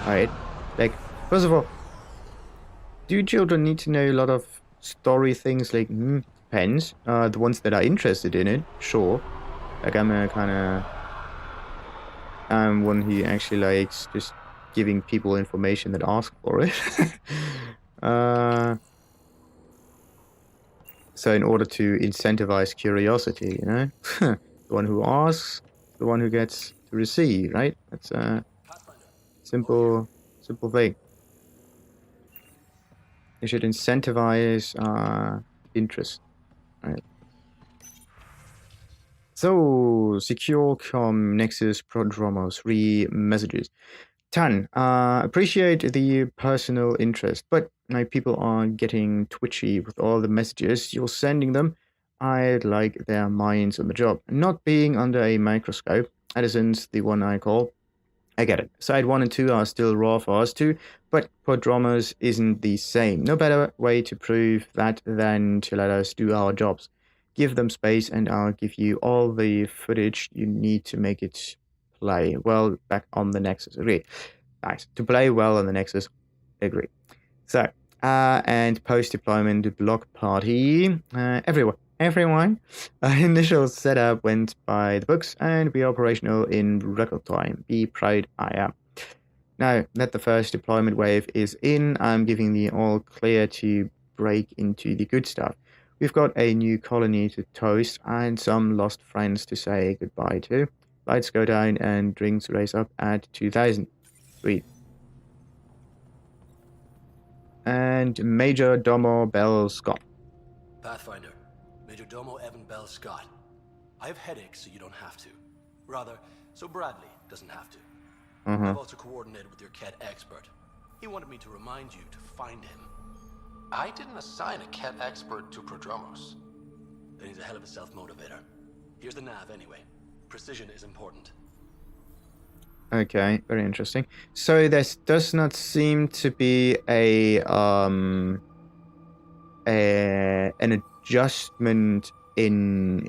right? Like, first of all, do children need to know a lot of story things? Like, depends. The ones that are interested in it, sure. Like, I'm a kind of one who actually likes just giving people information that ask for it. uh, so in order to incentivize curiosity, the one who asks, the one who gets to receive, right? That's a simple, simple thing. You should incentivize interest, right? So, secure com Nexus Prodromos 3 messages. Tan, appreciate the personal interest, but my people are getting twitchy with all the messages you're sending them. I'd like their minds on the job, not being under a microscope. Addison's the one I call. I get it. Side 1 and 2 are still raw for us too, but Prodromos isn't the same. No better way to prove that than to let us do our jobs. Give them space and I'll give you all the footage you need to make it play well back on the Nexus. Agree. Nice. To play well on the Nexus. Agree. So, and post-deployment block party. Everyone. Initial setup went by the books and be operational in record time. Be proud I am. Now that the first deployment wave is in, I'm giving the all clear to break into the good stuff. We've got a new colony to toast and some lost friends to say goodbye to. Lights go down and drinks race up at 2000. Sweet. And Major Domo Bell Scott. Pathfinder, Major Domo Evan Bell Scott. I have headaches, so you don't have to. Rather, so Bradley doesn't have to. I've also coordinated with your Ket expert. He wanted me to remind you to find him. I didn't assign a Ket expert to Prodromos. Then he's a hell of a self-motivator. Here's the nav anyway. Precision is important. Okay, very interesting. So there does not seem to be an adjustment in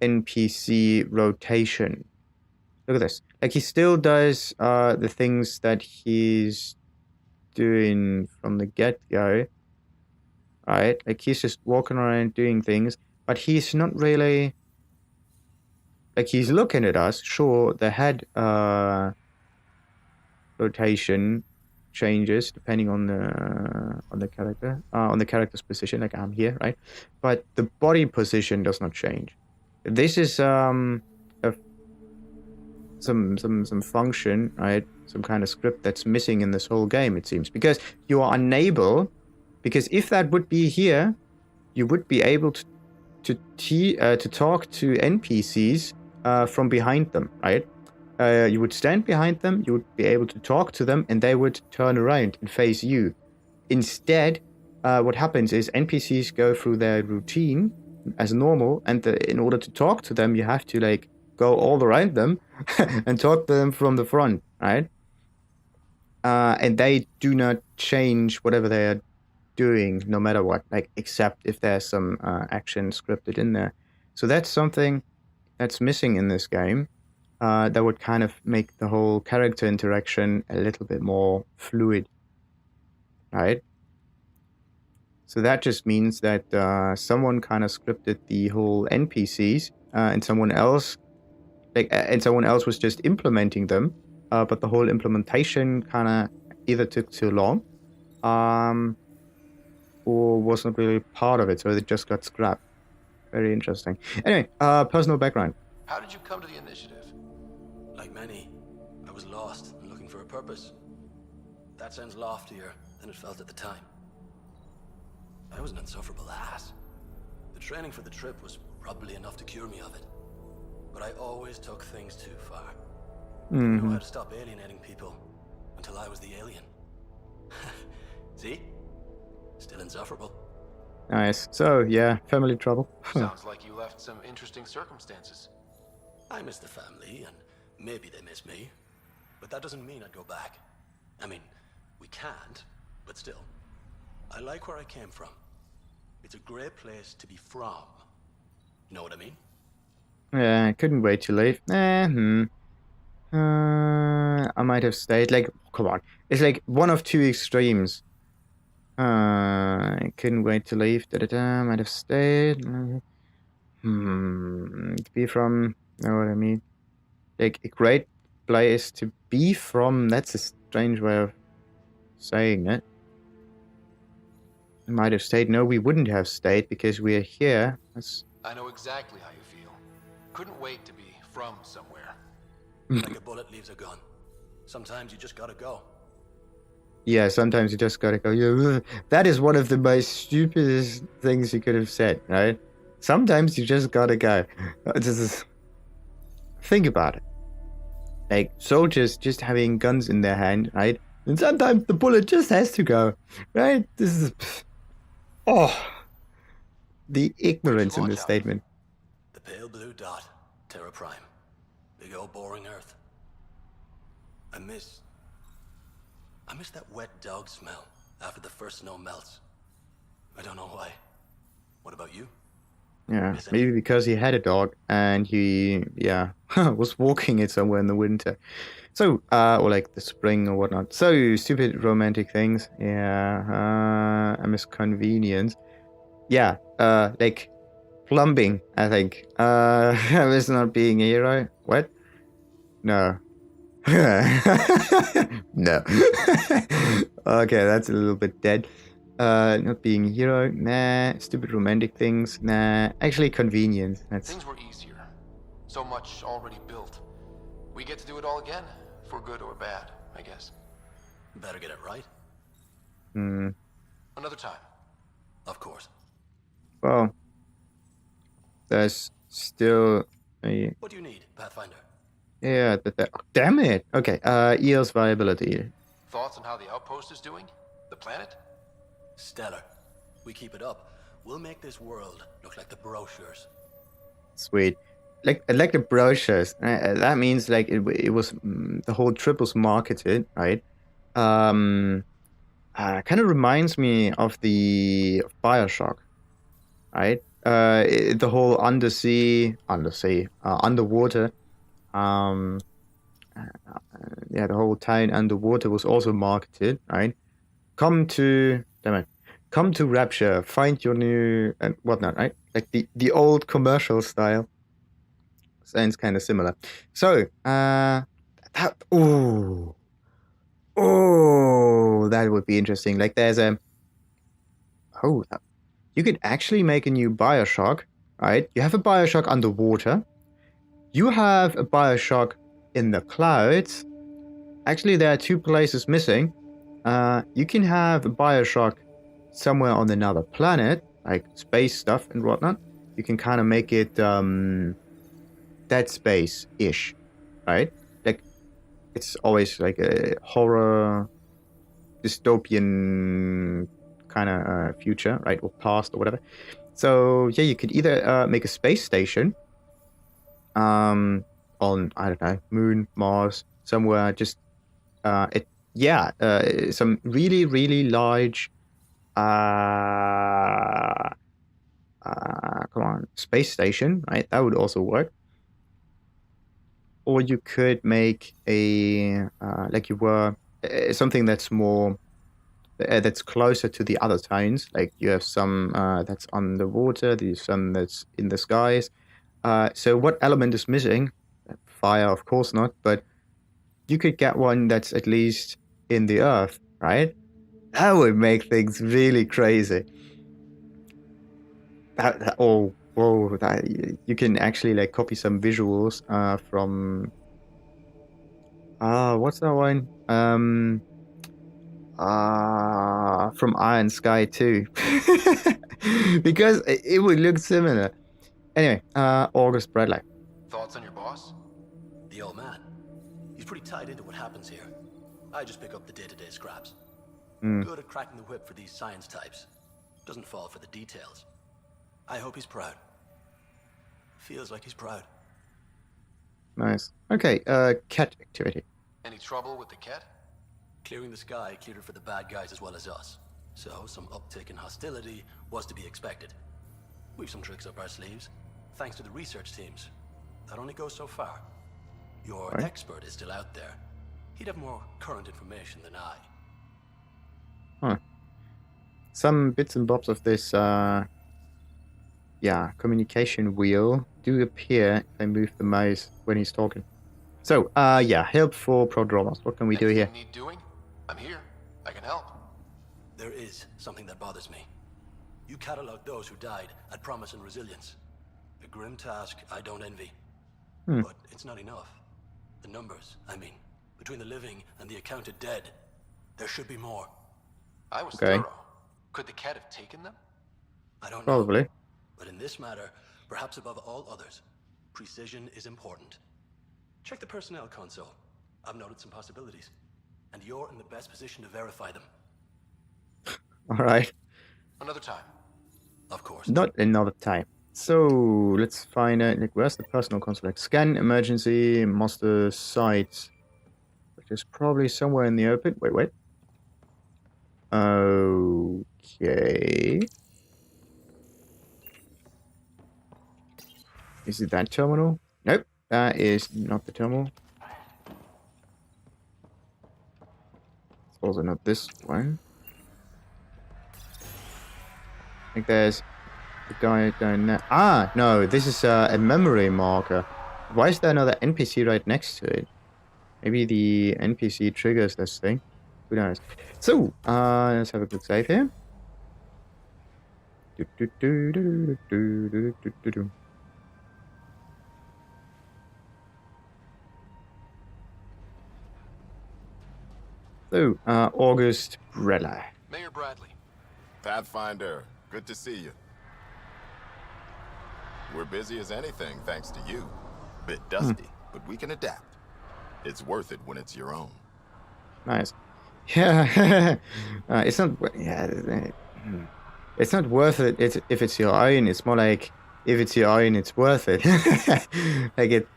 NPC rotation. Look at this. Like, he still does the things that he's doing from the get-go, right? Like, he's just walking around doing things, but he's not really... Like, he's looking at us. Sure, the head rotation changes depending on the character, on the character's position. Like, I'm here, right? But the body position does not change. This is some function, right? Some kind of script that's missing in this whole game, it seems, because you are unable. Because if that would be here, you would be able to talk to NPCs from behind them, right? You would stand behind them, you would be able to talk to them, and they would turn around and face you. Instead, what happens is NPCs go through their routine as normal, and in order to talk to them, you have to like go all around them and talk to them from the front, right? And they do not change whatever they are doing, no matter what, like except if there's some action scripted in there. So that's something that's missing in this game. That would kind of make the whole character interaction a little bit more fluid, right? So that just means that someone kind of scripted the whole NPCs, and someone else was just implementing them, but the whole implementation kind of either took too long, or wasn't really part of it, so it just got scrapped. Very interesting. Anyway, personal background. How did you come to the initiative? Like many, I was lost and looking for a purpose. That sounds loftier than it felt at the time. I was an insufferable ass. The training for the trip was probably enough to cure me of it. But I always took things too far. Didn't know how to stop alienating people until I was the alien. See? Still insufferable. Nice. So, yeah, family trouble. Sounds like you left some interesting circumstances. I miss the family, and maybe they miss me. But that doesn't mean I'd go back. I mean, we can't, but still. I like where I came from. It's a great place to be from. You know what I mean? Yeah, I couldn't wait to leave. I might have stayed. Like, come on. It's like one of two extremes. I couldn't wait to leave. Da-da-da. Might have stayed. To be from. Know what I mean? Like, a great place to be from. That's a strange way of saying it. Might have stayed. No, we wouldn't have stayed because we're here. I know exactly how you feel. Couldn't wait to be from somewhere. Like a bullet leaves a gun. Sometimes you just gotta go. Yeah, sometimes you just gotta go. Yeah, that is one of the most stupidest things you could have said, right? Sometimes you just gotta go. Think about it. Like soldiers just having guns in their hand, right? And sometimes the bullet just has to go, right? This is the ignorance in this statement. The pale blue dot, Terra Prime. Big old boring Earth. I miss that wet dog smell after the first snow melts. I don't know why. What about you? Yeah, maybe because he had a dog and he, was walking it somewhere in the winter. So, or like the spring or whatnot. So, stupid romantic things. Yeah, I miss convenience. Yeah, like plumbing, I think. I miss not being a hero. What? No. No. Okay, that's a little bit dead. Not being a hero, nah. Stupid romantic things, nah. Actually, convenience. Things were easier. So much already built. We get to do it all again, for good or bad, I guess. Better get it right. Another time. Of course. Well, there's still a... What do you need, Pathfinder? Yeah, damn it. Okay, EOS viability. Thoughts on how the outpost is doing? The planet? Stellar. We keep it up, we'll make this world look like the brochures. Sweet. Like the brochures. That means like it was the whole trip was marketed, right? Kind of reminds me of the BioShock, right? The whole underwater. The whole town underwater was also marketed, right? Come to Rapture, find your new and whatnot, right? Like the old commercial style. Sounds kind of similar. So, that that would be interesting. Like there's you could actually make a new BioShock, right? You have a BioShock underwater. You have a BioShock in the clouds. Actually, there are two places missing. You can have a BioShock somewhere on another planet, like space stuff and whatnot. You can kind of make it Dead Space-ish, right? Like, it's always like a horror, dystopian kind of future, right? Or past or whatever. So, yeah, you could either make a space station on, I don't know, Moon, Mars, somewhere, just some really, really large space station, right? That would also work. Or you could make a something that's more that's closer to the other towns. Like you have some that's on the water, there's some that's in the skies. So what element is missing? Fire, of course not, but you could get one that's at least in the earth, right? That would make things really crazy. You can actually like copy some visuals from what's that one? From Iron Sky 2. Because it would look similar. Anyway, August Bradley. Thoughts on your boss? The old man. He's pretty tied into what happens here. I just pick up the day-to-day scraps. Good at cracking the whip for these science types. Doesn't fall for the details. I hope he's proud. Feels like he's proud. Nice. Okay, cat activity. Any trouble with the cat? Clearing the sky cleared it for the bad guys as well as us. So some uptick in hostility was to be expected. We've some tricks up our sleeves, thanks to the research teams. That only goes so far. Your Right. expert is still out there. He'd have more current information than I. Huh. Some bits and bobs of this, communication wheel do appear if I move the mouse when he's talking. So, help for Prodromos. What can we do here? Anything need doing? I'm here. I can help. There is something that bothers me. You cataloged those who died at promise and resilience. A grim task I don't envy. But it's not enough. The numbers, I mean, between the living and the accounted dead, there should be more. I was Okay. thorough. Could the cat have taken them? I don't know. Probably. But in this matter, perhaps above all others, precision is important. Check the personnel console. I've noted some possibilities. And you're in the best position to verify them. All right. Another time. Of course. Not another time. So, let's find out, like, where's the personal console? Like, scan emergency master site. Which is probably somewhere in the open. Wait. Okay. Is it that terminal? Nope. That is not the terminal. It's also not this one. I think there's a guy down there. Ah, no, this is a memory marker. Why is there another NPC right next to it? Maybe the NPC triggers this thing. Who knows? So, let's have a quick save here. So, August Brella. Mayor Bradley. Pathfinder, good to see you. We're busy as anything, thanks to you. Bit dusty, but we can adapt. It's worth it when it's your own. Nice. Yeah, it's not. It's not worth it. If it's your own. It's more like if it's your own, it's worth it. Like it.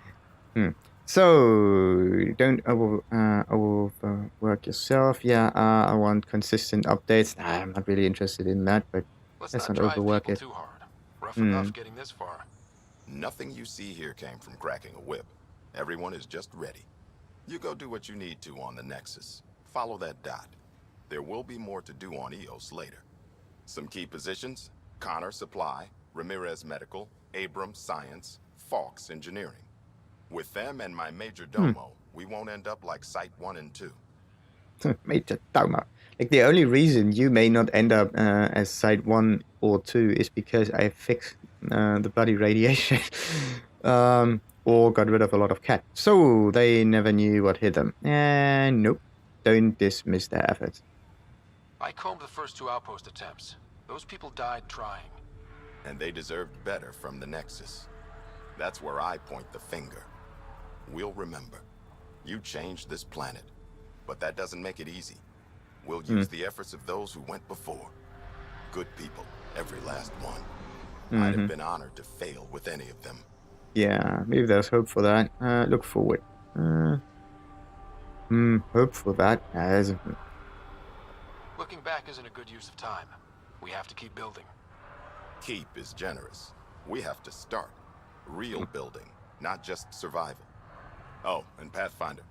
So don't overwork yourself. Yeah, I want consistent updates. Nah, I'm not really interested in that, but Let's let's not not drive overwork people it. too hard. Rough enough getting this far. Nothing you see here came from cracking a whip. Everyone is just ready. You go do what you need to on the Nexus. Follow that dot. There will be more to do on EOS later. Some key positions: Connor Supply, Ramirez Medical, Abrams Science, Fawkes Engineering. With them and my Major Domo, we won't end up like Site 1 and 2. Major Domo. Like the only reason you may not end up as Site 1 or 2 is because I fixed the bloody radiation. Or got rid of a lot of cat. So they never knew what hit them. And nope. Don't dismiss their efforts. I combed the first 2 outpost attempts. Those people died trying. And they deserved better from the Nexus. That's where I point the finger. We'll remember. You changed this planet. But that doesn't make it easy. We'll use the efforts of those who went before. Good people, every last one. I'd have been honored to fail with any of them. Yeah, maybe there's hope for that. Look forward. Hope for that. Looking back isn't a good use of time. We have to keep building. Keep is generous. We have to start. Real building, not just survival. Oh, and Pathfinder,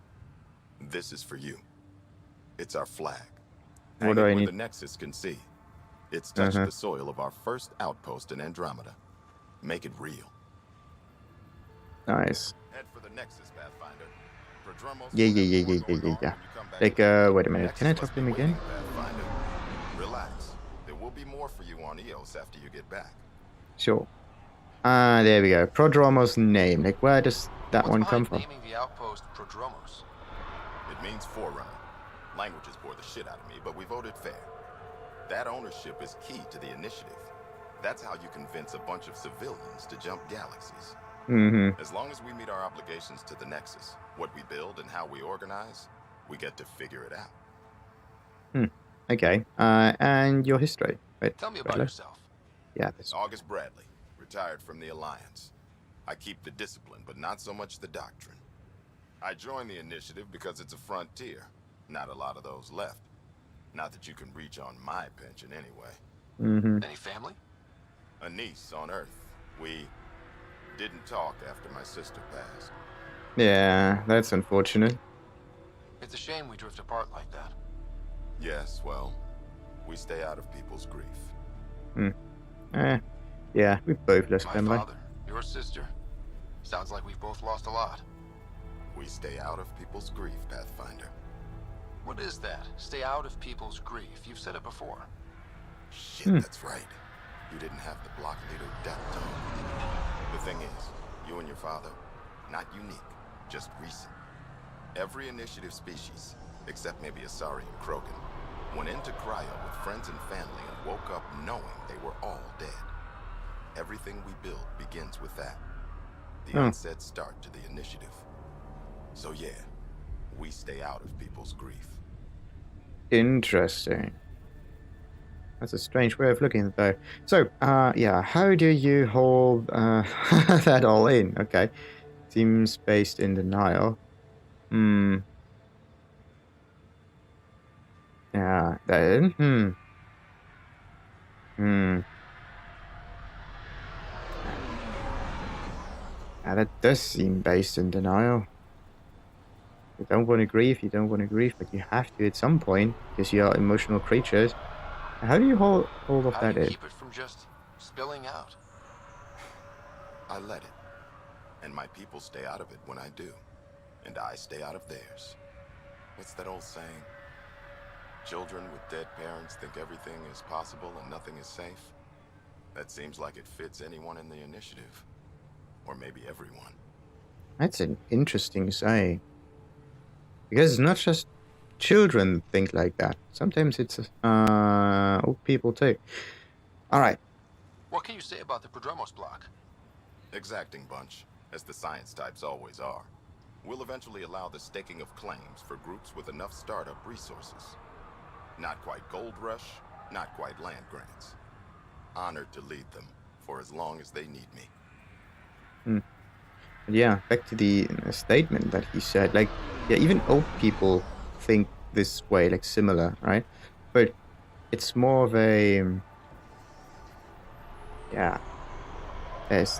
this is for you. It's our flag. What Hang do it I where need? the Nexus can see. It's touched the soil of our first outpost in Andromeda. Make it real. Nice. Head for the Nexus, Pathfinder. Prodromos. Yeah. Like, wait a minute. Can I talk to him again? Pathfinder. Relax. There will be more for you on EOS after you get back. Sure. There we go. Prodromos name. Like, where does that What's one come behind from? naming the outpost Prodromos? It means forerunner. Languages bore the shit out of me, but we voted fair. That ownership is key to the initiative. That's how you convince a bunch of civilians to jump galaxies. As long as we meet our obligations to the Nexus, what we build and how we organize, we get to figure it out. Okay. And your history. Wait, Tell me about Bradley? yourself. Yeah, this. August Bradley, retired from the Alliance. I keep the discipline, but not so much the doctrine. I joined the initiative because it's a frontier. Not a lot of those left. Not that you can reach on my pension anyway. Any family? A niece on Earth. We didn't talk after my sister passed. Yeah, that's unfortunate. It's a shame we drift apart like that. Yes, well, we stay out of people's grief. Hmm. Eh, yeah, we both lost My family. father, your sister. Sounds like we've both lost a lot. We stay out of people's grief, Pathfinder. What is that? Stay out of people's grief. You've said it before. Shit, Hmm. that's right. You didn't have the block leader death tone. The thing is, you and your father, not unique, just recent. Every initiative species, except maybe Asari and Krogan, went into cryo with friends and family and woke up knowing they were all dead. Everything we build begins with that. The Oh, unsaid start to the initiative. So yeah, we stay out of people's grief. interesting. That's a strange way of looking at it, though. So, yeah, how do you hold that all in? Okay, seems based in denial. Hmm. Yeah. Then. Hmm. Hmm. Yeah, that does seem based in denial. You don't want to grieve. You don't want to grieve, but you have to at some point because you are emotional creatures. How do you hold of How do that you in? keep it from just spilling out? I let it. And my people stay out of it when I do. And I stay out of theirs. What's that old saying? Children with dead parents think everything is possible and nothing is safe. That seems like it fits anyone in the initiative. Or maybe everyone. That's an interesting saying. Because it's not just children think like that. Sometimes it's old people too. All right. What can you say about the Prodromos block? Exacting bunch, as the science types always are. We'll eventually allow the staking of claims for groups with enough startup resources. Not quite gold rush, not quite land grants. Honored to lead them for as long as they need me. Hmm. But yeah, back to the statement that he said. Like, yeah, even old people think this way, like similar, right? But it's more of yeah. There's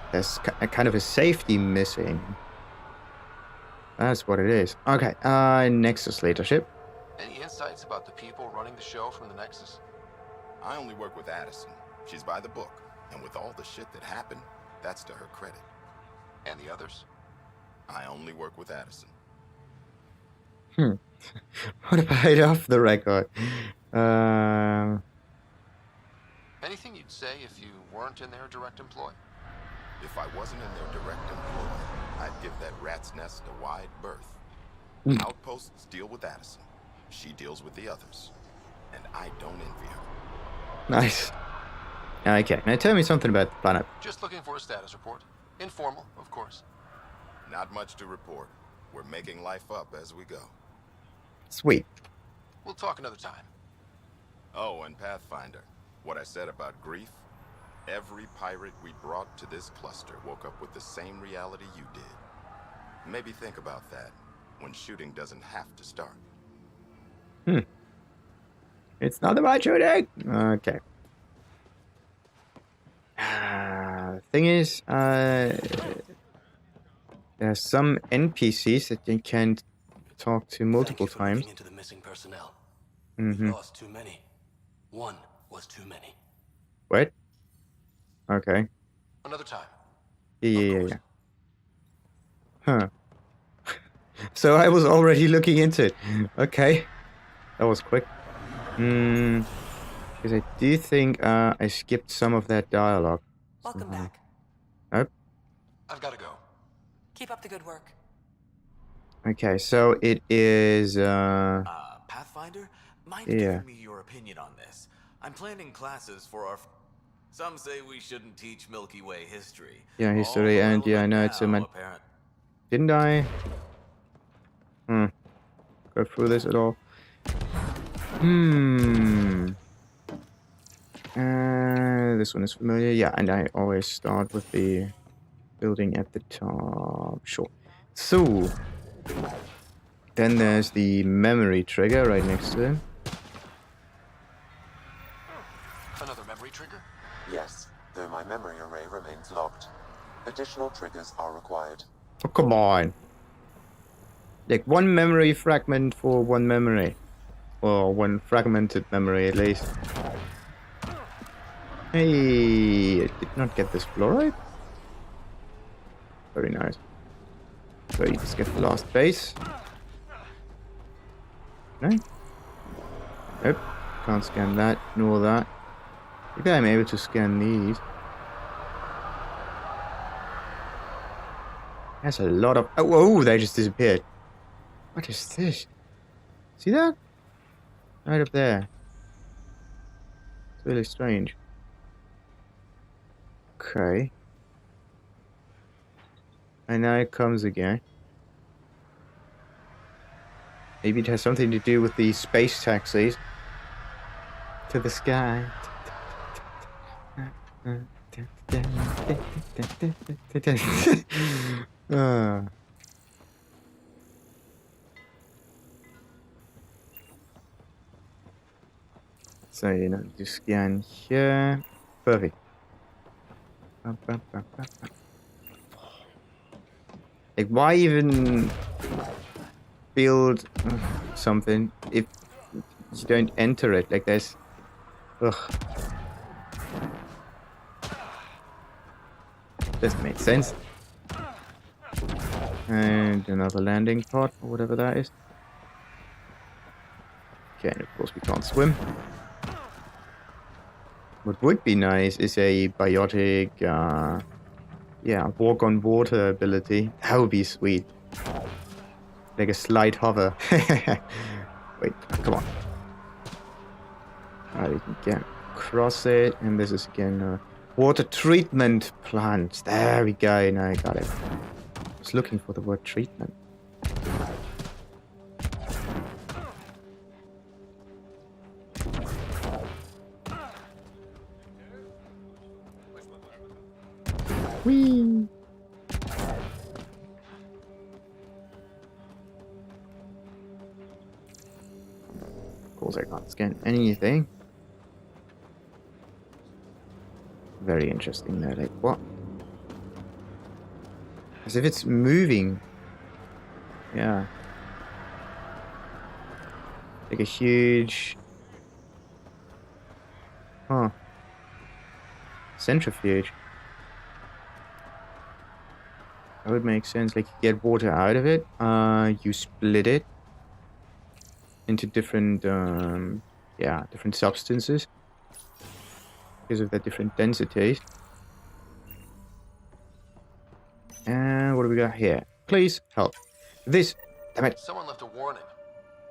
a kind of a safety missing. That's what it is. Okay. Nexus leadership. Any insights about the people running the show from the Nexus? I only work with Addison. She's by the book. And with all the shit that happened, that's to her credit. And the others? I only work with Addison. Hmm. What about off the record? Um. Anything you'd say if you weren't in their direct employ? If I wasn't in their direct employ, I'd give that rat's nest a wide berth. Outposts deal with Addison. She deals with the others. And I don't envy her. Nice. Okay, now tell me something about the planet. Just looking for a status report. Informal, of course. Not much to report. We're making life up as we go. Sweet. We'll talk another time. Oh, and Pathfinder, what I said about grief? Every pirate we brought to this cluster woke up with the same reality you did. Maybe think about that when shooting doesn't have to start. Hmm. It's not about shooting. Okay. Thing is, there's some NPCs that you can talk to multiple Thank you for times. looking into the missing personnel. Mm-hmm. We lost too many. One was too many. What? Okay. Another time. Yeah. Huh. So I was already looking into it. Okay. That was quick. Because I do think I skipped some of that dialogue. Welcome back. Nope. I've got to go. Keep up the good work. Okay, so it is Pathfinder? Mind yeah. giving me your opinion on this? I'm planning classes for our... Some say we shouldn't teach Milky Way history. Yeah, history, All and yeah, I know it's a man. apparent. Didn't I? Go through this at all? This one is familiar. Yeah, and I always start with the building at the top. Sure. So, then there's the memory trigger right next to it. Another memory trigger? Yes, though my memory array remains locked. Additional triggers are required. Oh, come on. Like one memory fragment for one memory. Or one fragmented memory at least. Hey, I did not get this fluoride. Very nice. So you just get the last base. No? Nope. Can't scan that, nor that. Maybe I'm able to scan these. That's a lot of... Oh, whoa, they just disappeared. What is this? See that? Right up there. It's really strange. Okay. And now it comes again. Maybe it has something to do with the space taxis. To the sky. So, you know, just scan here. Perfect. Like, why even build something if you don't enter it? Like, there's... Ugh. Doesn't make sense. And another landing pod, or whatever that is. Okay, and of course we can't swim. What would be nice is a biotic, yeah, walk on water ability. That would be sweet. Like a slight hover. Wait, come on. Alright, we can get across it, and this is again water treatment plants. There we go, now I got it. I was looking for the word treatment. Whee! Of course I can't scan anything. Very interesting there, like what? As if it's moving. Yeah. Like a huge... Huh. Centrifuge. That would make sense. Like, you get water out of it, you split it into different, yeah, different substances because of their different densities. And what do we got here? Please help. This, damn it. Someone left a warning.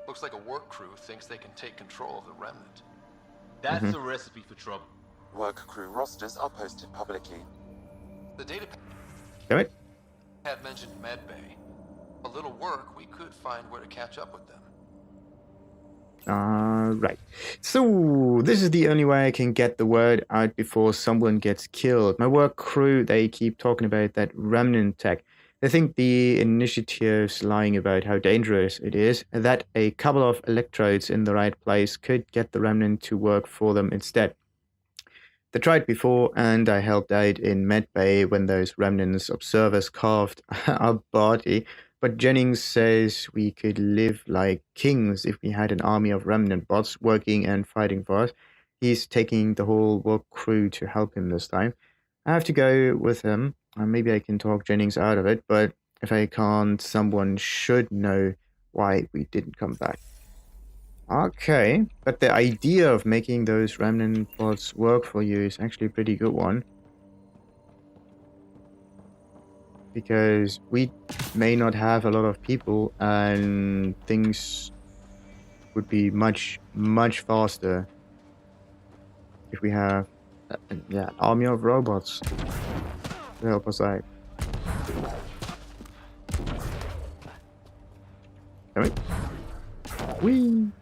Looks like a work crew thinks they can take control of the remnant. That's a recipe for trouble. Work crew rosters are posted publicly. The data Damn it. had mentioned medbay. A little work, we could find where to catch up with them. Right. So, this is the only way I can get the word out before someone gets killed. My work crew, they keep talking about that remnant tech. They think the initiative's lying about how dangerous it is, and that a couple of electrodes in the right place could get the remnant to work for them instead. They tried before, and I helped out in medbay when those remnants observers carved our body. But Jennings says we could live like kings if we had an army of remnant bots working and fighting for us. He's taking the whole work crew to help him this time. I have to go with him. Maybe I can talk Jennings out of it, but if I can't, someone should know why we didn't come back. Okay, but the idea of making those remnant bots work for you is actually a pretty good one. Because we may not have a lot of people and things would be much, much faster if we have yeah, an army of robots to help us out. Damn it. Whee!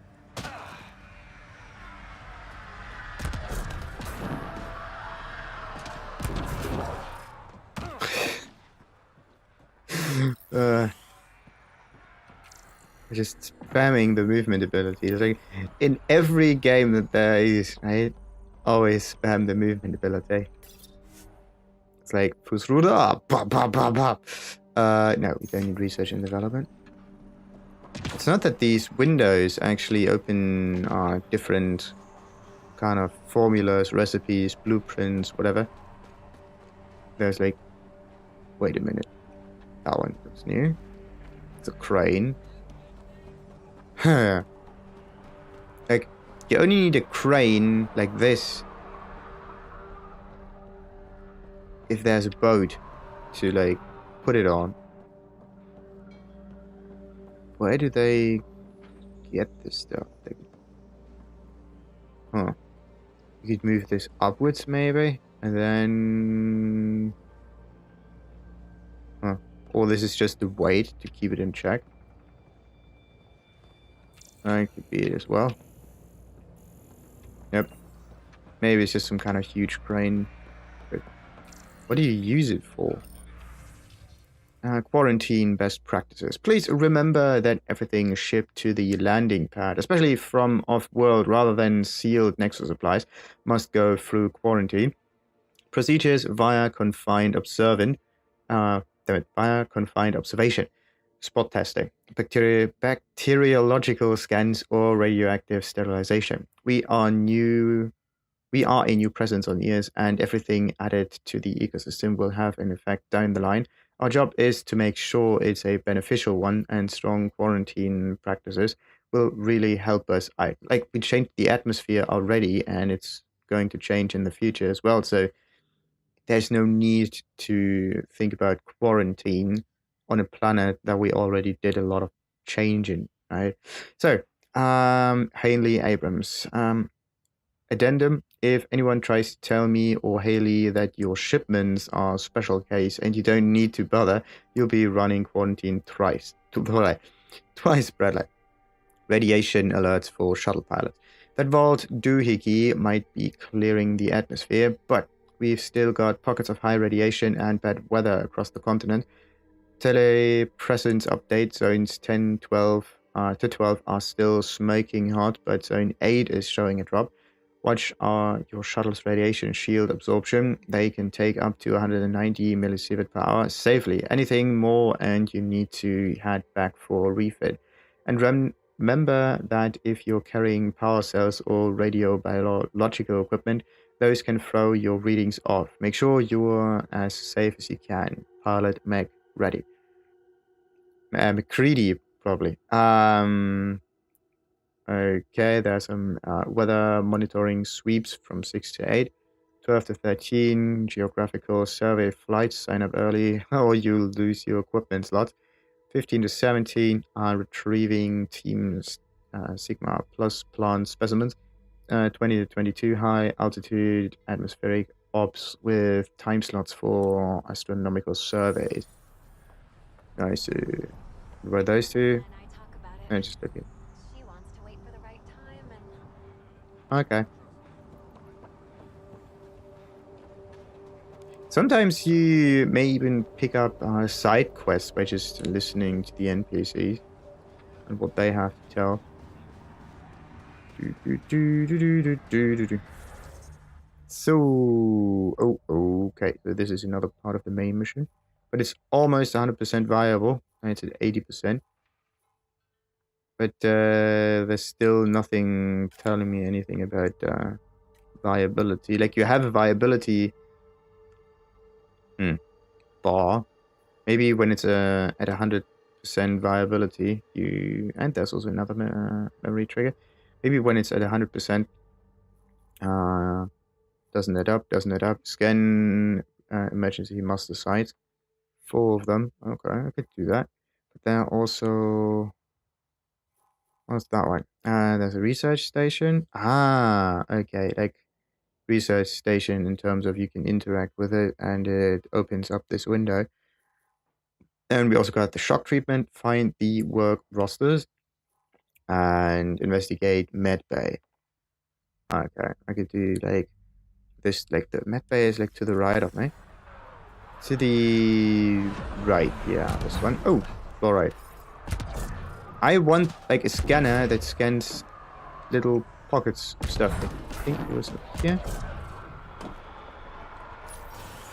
Just spamming the movement ability. It's like in every game that there is, right? Always spam the movement ability. It's like Fußruder, pop, pop, pop, pop. No, we don't need research and development. It's not that these windows actually open different kind of formulas, recipes, blueprints, whatever. There's like, wait a minute, that one looks new. It's a crane. Huh. Like, you only need a crane like this if there's a boat to like put it on. Where do they get this stuff? Like, huh. You could move this upwards maybe, and then... Huh. Or this is just the weight to keep it in check. That could be it as well. Yep. Maybe it's just some kind of huge crane. But what do you use it for? Quarantine best practices. Please remember that everything shipped to the landing pad, especially from off-world rather than sealed Nexus supplies, must go through quarantine. Procedures via confined observation. Spot testing, bacteriological scans, or radioactive sterilization. We are a new presence on Earth, and everything added to the ecosystem will have an effect down the line. Our job is to make sure it's a beneficial one, and strong quarantine practices will really help us out. Like, we changed the atmosphere already, and it's going to change in the future as well. So there's no need to think about quarantine on a planet that we already did a lot of change in, right? So, Haley Abrams, addendum: if anyone tries to tell me or Haley that your shipments are special case and you don't need to bother, you'll be running quarantine twice, Bradley. Radiation alerts for shuttle pilots. That vault doohickey might be clearing the atmosphere, but we've still got pockets of high radiation and bad weather across the continent. Telepresence update: zones 10, 12 to 12 are still smoking hot, but zone 8 is showing a drop. Watch your shuttle's radiation shield absorption. They can take up to 190 millisievert per hour safely. Anything more and you need to head back for a refit. And remember that if you're carrying power cells or radiobiological equipment, those can throw your readings off. Make sure you're as safe as you can. Pilot Meg ready. McCready, probably. Okay, there's some weather monitoring sweeps from 6 to 8. 12 to 13, geographical survey flights. Sign up early or you'll lose your equipment slot. 15 to 17, retrieving teams Sigma plus plant specimens. 20 to 22, high altitude atmospheric ops with time slots for astronomical surveys. Nice. What are those two? And just looking. Okay. Sometimes you may even pick up side quests by just listening to the NPCs and what they have to tell. So, okay. So this is another part of the main mission, but it's almost 100% viable. And it's at 80%. But there's still nothing telling me anything about viability. Like, you have a viability bar. Maybe when it's at 100% viability, and there's also another memory trigger. Maybe when it's at 100%, doesn't it up? Scan emergency muster sites. 4 of them. Okay, I could do that. But there are also... What's that one? There's a research station. Okay, like research station in terms of you can interact with it and it opens up this window. And we also got the shock treatment, find the work rosters, and investigate med bay. Okay, I could do like this, like the med bay is like to the right of me. To the right, yeah, this one. Oh, fluoride. I want like a scanner that scans little pockets of stuff. I think it was up here.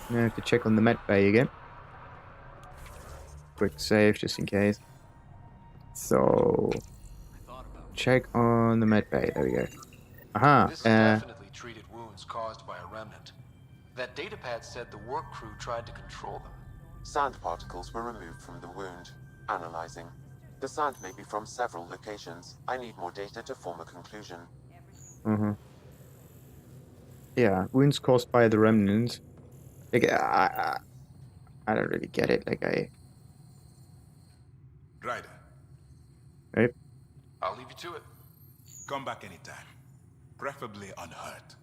Now I have to check on the med bay again. Quick save just in case. So check on the med bay. There we go. Aha. This is definitely treated wounds caused by a remnant. That datapad said the work crew tried to control them. Sand particles were removed from the wound. Analyzing. The sand may be from several locations. I need more data to form a conclusion. Yeah, wounds caused by the remnants. Like I don't really get it. Like Ryder, right? I'll leave you to it. come back anytime. Preferably unhurt.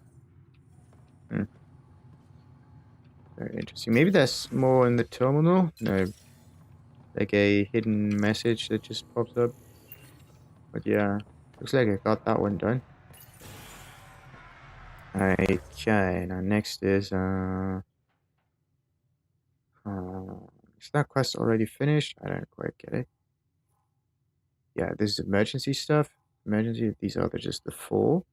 Very interesting. Maybe there's more in the terminal. No, like a hidden message that just pops up. But yeah, looks like I got that one done. Okay, now next is that quest already finished? I don't quite get it. Yeah, this is emergency stuff. Emergency, these are just the 4.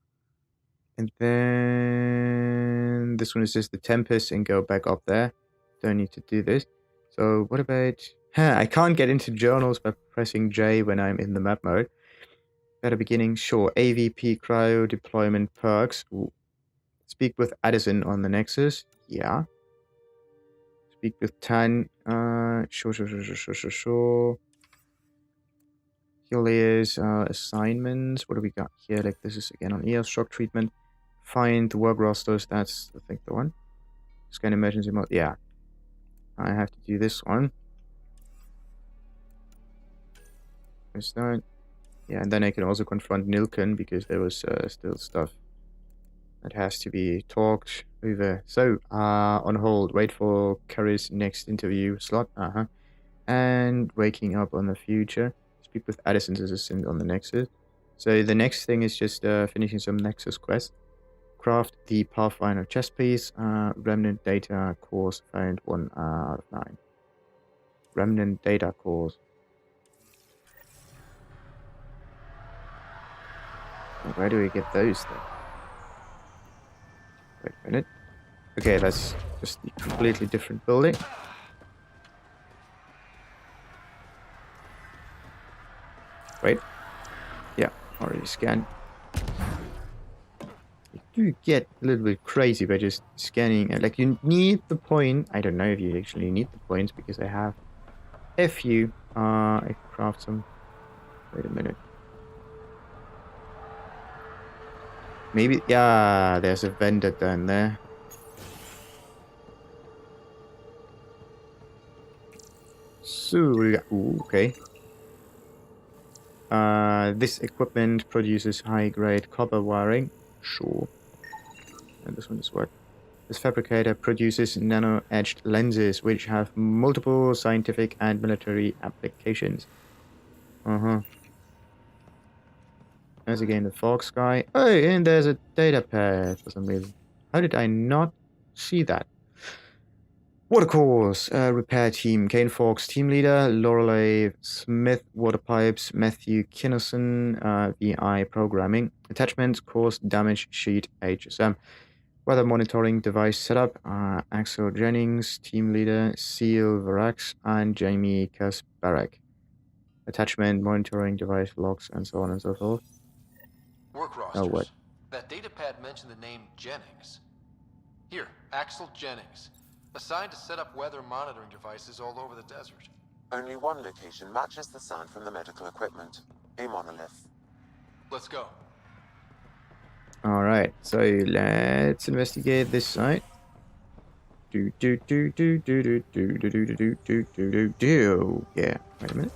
And then this one is just the Tempest and go back up there. Don't need to do this. So what about... I can't get into journals by pressing J when I'm in the map mode. Better beginning, sure. AVP cryo deployment perks. Ooh. Speak with Addison on the Nexus. Yeah. Speak with Tan. Sure. Helios assignments. What do we got here? Like this is again on EOS shock treatment. Find the work rosters. That's I think the one. Scan emergency mode. Yeah. I have to do this one. Is that? Yeah, and then I can also confront Nilken because there was still stuff that has to be talked over. So, on hold. Wait for Carrie's next interview slot. And waking up on the future. Speak with Addison's assistant on the Nexus. So the next thing is just finishing some Nexus quests. Craft the Pathfinder chest piece. Remnant data cores found 1 out of 9. Remnant data cores. Where do we get those then? Wait a minute. Okay, that's just a completely different building. Wait. Yeah, already scanned. You do get a little bit crazy by just scanning. Like, you need the point. I don't know if you actually need the points because I have a few. I can craft some. Wait a minute. Maybe, yeah, there's a vendor down there. So, ooh, okay. This equipment produces high-grade copper wiring. Sure. And this one is what? This fabricator produces nano-etched lenses, which have multiple scientific and military applications. There's again the fog sky. Oh, and there's a data pad for some reason. How did I not see that? Water cores, repair team, Kane Fox, team leader, Lorelei Smith, water pipes, Matthew Kinnerson, VI programming, attachments, course, damage sheet, HSM, weather monitoring device setup, Axel Jennings, team leader, Seal Varax, and Jamie Kasparek, attachment, monitoring device logs, and so on and so forth. Work rosters. What? That datapad mentioned the name Jennings. Here, Axel Jennings. Assigned to set up weather monitoring devices all over the desert. Only one location matches the sound from the medical equipment. A monolith. Let's go. Alright, so let's investigate this site. Yeah, wait a minute.